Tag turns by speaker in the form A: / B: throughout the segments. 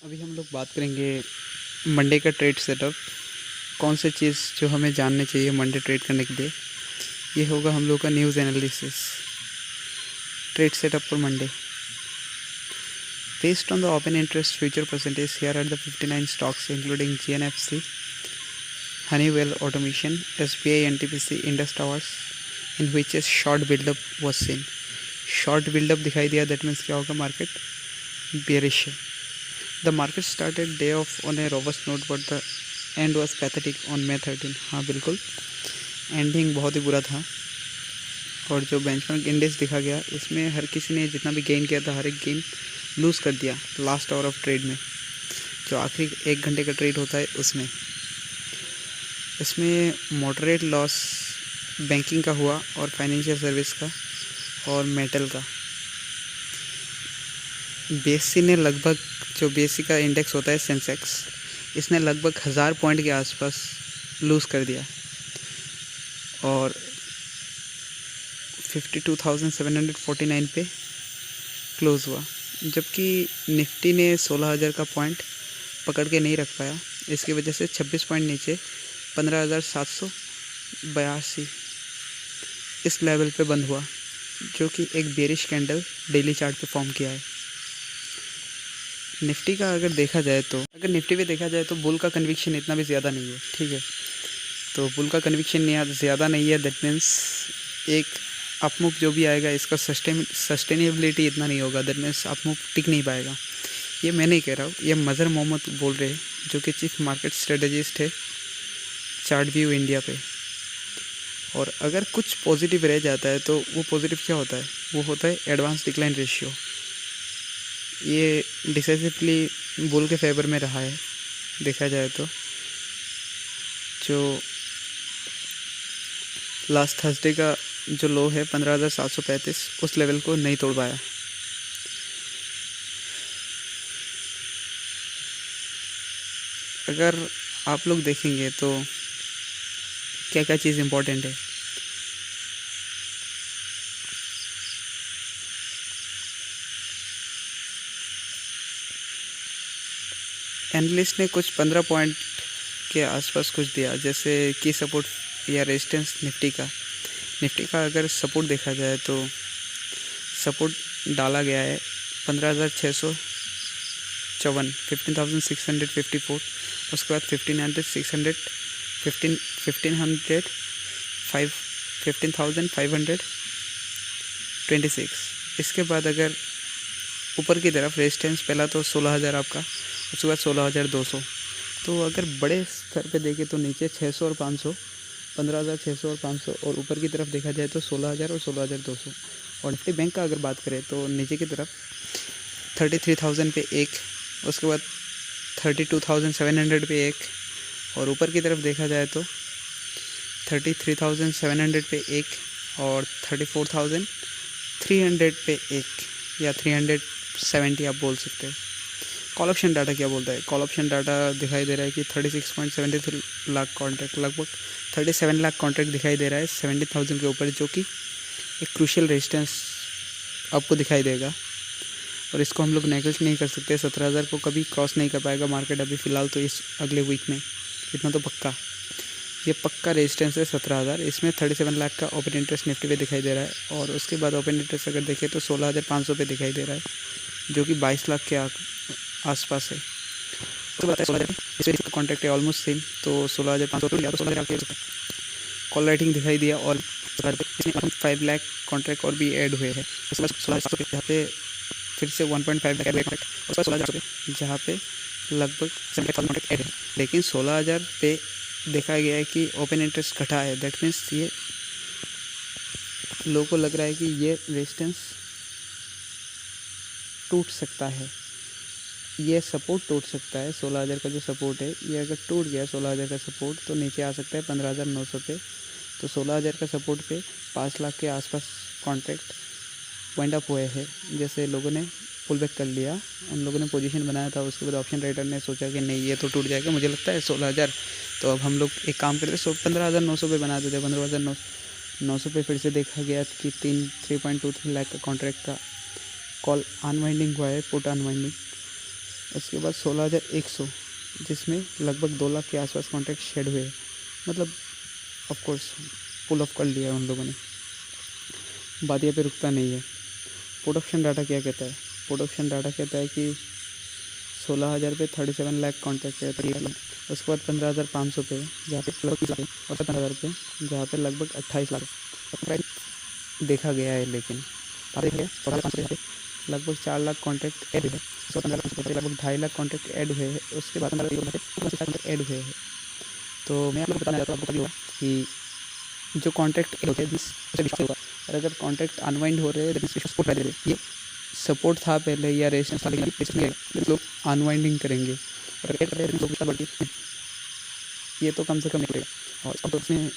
A: अभी हम लोग बात करेंगे मंडे का ट्रेड सेटअप। कौन सी चीज़ जो हमें जाननी चाहिए मंडे ट्रेड करने के लिए, ये होगा हम लोग का news analysis trade setup for Monday. Based on the open interest future percentage here are the 59 stocks including GNFC, Honeywell Automation, SBI, NTPC, Indus Towers, in which a short build-up was seen। Short buildup दिखाई दिया, that means क्या होगा, market bearish है। The market started day of on a robust note but the end was pathetic on May 13। हाँ बिल्कुल, ending बहुत ही बुरा था। और जो बेंचमार्क इंडेक्स दिखा गया, इसमें हर किसी ने जितना भी गेन किया था, हर एक गेन लूज़ कर दिया लास्ट आवर ऑफ ट्रेड में, जो आखिरी 1 घंटे का ट्रेड होता है उसमें। इसमें मॉडरेट लॉस बैंकिंग का हुआ और फाइनेंशियल सर्विस का और मेटल का। बीएससी ने लगभग, जो बीएससी का इंडेक्स होता है सेंसेक्स, इसने लगभग 1000 पॉइंट के आसपास लूज़ कर दिया और 52,749 पे क्लोज़ हुआ। जबकि निफ्टी ने 16,000 का पॉइंट पकड़ के नहीं रख पाया, इसकी वजह से 26 पॉइंट नीचे 15,782 इस लेवल पे बंद हुआ, जो कि एक बेरिश कैंडल डेली चार्ट पे फॉर्म किया है। निफ्टी का अगर देखा जाए तो, निफ्टी पे देखा जाए तो बुल का कन्विक्शन इतना भी ज़्यादा नहीं है, ठीक है। तो बुल का कन्विक्शन ज़्यादा नहीं है, दैट मीन्स एक अपमूव जो भी आएगा इसका सस्टेनेबिलिटी इतना नहीं होगा, दैट मीन्स अपमूव टिक नहीं पाएगा। ये मैं नहीं कह रहा हूँ, ये मज़र मोहम्मद बोल रहे हैं, जो कि चीफ मार्केट स्ट्रेटजिस्ट है चार्ट व्यू इंडिया पे। और अगर कुछ पॉजिटिव रह जाता है तो वो पॉजिटिव क्या होता है, वो होता है एडवांस डिक्लाइन रेशियो। ये डिसाइसिवली बुल के फेवर में रहा है देखा जाए तो। जो लास्ट थर्सडे का जो लो है 15,735, उस लेवल को नहीं तोड़ पाया। अगर आप लोग देखेंगे तो क्या क्या चीज़ इम्पोर्टेंट है। एनालिस्ट ने कुछ 15 पॉइंट के आसपास कुछ दिया, जैसे की सपोर्ट या रेजिस्टेंस निफ्टी का अगर सपोर्ट देखा जाए तो सपोर्ट डाला गया है 15,654, 15,654, उसके बाद 15,526। इसके बाद अगर ऊपर की तरफ रेजिस्टेंस पहला तो 16,000 आपका, उसके बाद 16,200। तो अगर बड़े स्तर पे देखें तो नीचे 600 और 500, 15,600 और 500, और ऊपर की तरफ देखा जाए तो 16,000 और 16,200। और निफ्टी बैंक का अगर बात करें तो नीचे की तरफ 33,000 पे एक, उसके बाद 32,700 पे एक, और ऊपर की तरफ देखा जाए तो 33,700 पे एक और 34,300 पे एक, या 370 आप बोल सकते हैं। कॉल ऑप्शन डाटा क्या बोलता है, कॉल ऑप्शन डाटा दिखाई दे रहा है कि 36.73 लाख कॉन्ट्रैक्ट, लगभग 37 लाख कॉन्ट्रैक्ट दिखाई दे रहा है 70,000 के ऊपर, जो कि एक क्रूशियल रेजिस्टेंस आपको दिखाई देगा। और इसको हम लोग नेगलेक्ट नहीं कर सकते, 17,000 को कभी क्रॉस नहीं कर पाएगा मार्केट अभी फ़िलहाल तो, इस अगले वीक में, इतना तो पक्का। ये पक्का रेजिस्टेंस है 17,000। इसमें 37 लाख का ओपन इंटरेस्ट निफ्टी पे दिखाई दे रहा है, और उसके बाद ओपन इंटरेस्ट अगर देखें तो 16,500 पे दिखाई दे रहा है, जो कि 22 लाख के आसपास है। तो बताया 16,000 इसका कॉन्ट्रैक्ट है ऑलमोस्ट सेम, तो 16,500 तो 16,000 कॉल राइटिंग दिखाई दिया। और 5 लाख कॉन्ट्रैक्ट और भी ऐड हुए हैं, उसके बाद 16,700 पे जहाँ पे फिर से 1.5 लाख ऐड हुए कॉन्ट्रैक्ट, उसके बाद 16,000 पे जहाँ पे लगभग 70,000 कॉन्ट्रैक्ट ऐड है। लेकिन 16,000 पे देखा गया है कि ओपन इंटरेस्ट घटा है, दैट मीन्स ये लोगों को लग रहा है कि ये रेजिस्टेंस टूट सकता है, ये सपोर्ट टूट सकता है। 16,000 का जो सपोर्ट है, ये अगर टूट गया 16,000 का सपोर्ट, तो नीचे आ सकता है 15,900 पे। तो 16,000 का सपोर्ट पे 5 लाख के आसपास कॉन्ट्रैक्ट वाइंड अप हुए हैं, जैसे लोगों ने पुल बैक कर लिया, उन लोगों ने पोजीशन बनाया था। उसके बाद ऑप्शन राइटर ने सोचा कि नहीं ये तो टूट जाएगा, मुझे लगता है 16,000, तो अब हम लोग एक काम करते 15,900 पे बना देते। 15,900 पे फिर से देखा गया कि 3.23 लाख का कॉन्ट्रैक्ट का कॉल अनवाइंडिंग हुआ है, पुट अनवाइंडिंग। उसके बाद 16,100 जिसमें लगभग 2 लाख के आसपास कॉन्ट्रैक्ट शेड हुए, मतलब ऑफ कोर्स पुल ऑफ कर लिया उन लोगों ने। बात यहाँ पे रुकता नहीं है। प्रोडक्शन डाटा क्या कहता है? प्रोडक्शन डाटा कहता है कि 16,000 पे 37 लाख कॉन्ट्रैक्ट है। उसके बाद 15,500 पे जहाँ पे लगभग 30 लाख है, और 15,000 पे जहाँ पे लगभग 28 लाख देखा गया है। लेकिन देखिए 16,500 पे लगभग 4 लाख कॉन्ट्रैक्ट ऐड हुए, 15,500 पे लगभग 2.5 लाख कॉन्ट्रैक्ट ऐड हुए हैं। उसके बाद 15,000 ऐड हुए हैं। तो मैं आप लोग बताना चाहता हूँ, आपको पता होगा कि जो कॉन्ट्रैक्ट ऐड होते हैं उससे विश्वास होगा, और अगर कॉन्ट्रैक्ट अनवाइंड हो रहे हैं सपोर्ट रह रहे, ये सपोर्ट था पहले या रेशंस था, लेकिन लोग अनवाइंडिंग करेंगे और ऐड कर रहे हैं, लोग विश्वास बढ़ती है, ये तो कम से कम निकलेगा। और अब उसमें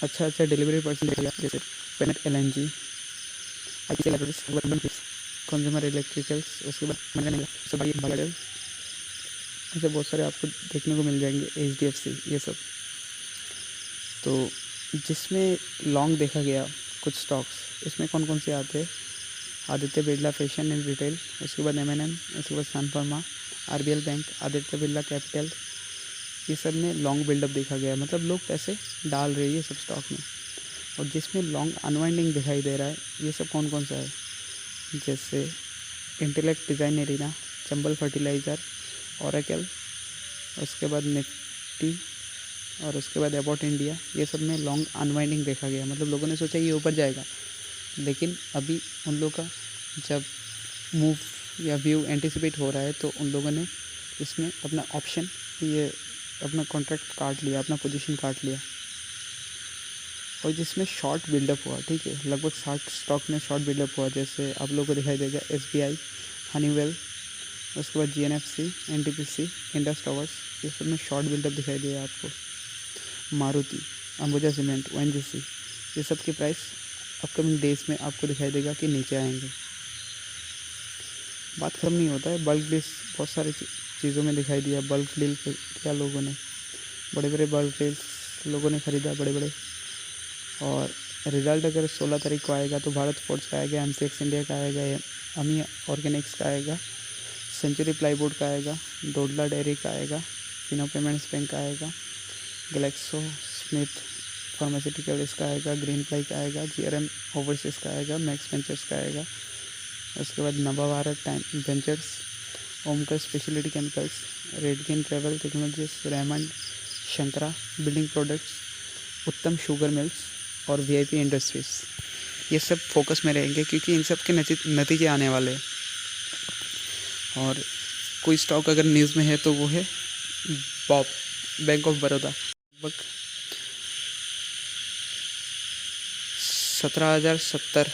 A: अच्छा डिलीवरी पर्सन देगा, जैसे पेनेट LNG, कंज्यूमर इलेक्ट्रिकल्स, उसके बाद सब ऐसे बहुत सारे आपको देखने को मिल जाएंगे, HDFC, ये सब। तो जिसमें लॉन्ग देखा गया कुछ स्टॉक्स, इसमें कौन कौन से आते हैं? Aditya Birla Fashion and Retail, उसके बाद M&M, उसके बाद Sun Pharma, RBL Bank, Aditya Birla Capital, ये सब में लॉन्ग बिल्डअप देखा गया, मतलब लोग पैसे डाल रहे हैं ये सब स्टॉक में। और जिसमें लॉन्ग अनवाइंडिंग दिखाई दे रहा है, ये सब कौन कौन सा है? जैसे intellect design arena, Chambal fertiliser, Oracle, उसके बाद निफ्टी, और उसके बाद अबाउट इंडिया, ये सब में लॉन्ग अनवाइंडिंग देखा गया। मतलब लोगों ने सोचा ये ऊपर जाएगा, लेकिन अभी उन लोगों का जब मूव या व्यू एंटिसिपेट हो रहा है, तो उन लोगों ने इसमें अपना ऑप्शन, ये अपना कॉन्ट्रैक्ट काट लिया, अपना पोजीशन काट लिया। और जिसमें शॉर्ट बिल्डअप हुआ, ठीक है, लगभग 60 स्टॉक में शॉर्ट बिल्डअप हुआ। जैसे आप लोगों को दिखाई देगा SBI, हनीवेल, उसके बाद GNFC, NTPC, इंडस टावर्स, ये सब में शॉर्ट बिल्डअप दिखाई देगा आपको। मारुति, अंबुजा सीमेंट, ONGC, ये सब की प्राइस अपकमिंग डेज में आपको दिखाई देगा कि नीचे आएंगे। बात खत्म नहीं होता है। बल्क डील्स बहुत सारी चीज़ों में दिखाई दिया। बल्क डील किया लोगों ने, बड़े बड़े बल्क डील्स लोगों ने ख़रीदा, बड़े बड़े। और रिज़ल्ट अगर 16 तारीख को आएगा तो भारत फोर्ज का आएगा, MCX इंडिया का आएगा, अमी ऑर्गेनिक्स का आएगा, सेंचुरी प्लाईवुड का आएगा, डोडला डेयरी का आएगा, फिनो पेमेंट्स बैंक का आएगा, ग्लेक्सो स्मिथ फार्मास्यूटिकल्स का आएगा, ग्रीन प्लाई का आएगा, GRM ओवरसीज का आएगा, मैक्स वेंचर्स का आएगा, उसके बाद Navabharat time Ventures, Omkar Speciality Chemicals, RateGain Travel Technologies, Raymond, Shankara Building Products, Uttam Sugar Mills और VIP इंडस्ट्रीज़, ये सब फोकस में रहेंगे, क्योंकि इन सब के नतीजे आने वाले हैं। और कोई स्टॉक अगर न्यूज़ में है तो वो है बॉब, बैंक ऑफ बड़ौदा। लगभग 17,070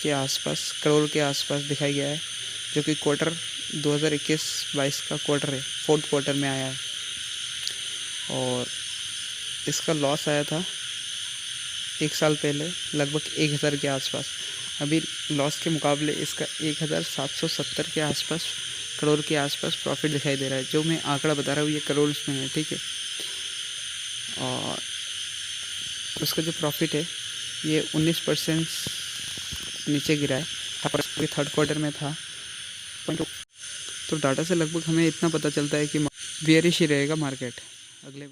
A: के आसपास करोड़ के आसपास दिखाई गया है, जो कि क्वार्टर 2021-22 का क्वार्टर है, 4th क्वार्टर में आया है। और इसका लॉस आया था 1 साल पहले लगभग 1,000 के आसपास। अभी लॉस के मुकाबले इसका 1,770 के आसपास करोड़ के आसपास प्रॉफिट दिखाई दे रहा है। जो मैं आंकड़ा बता रहा हूँ ये करोड़ में है, ठीक है। और उसका जो प्रॉफिट है ये 19% नीचे गिरा है, 3rd क्वार्टर में था 0.2। तो डाटा से लगभग हमें इतना पता चलता है कि बेयरिश ही रहेगा मार्केट अगले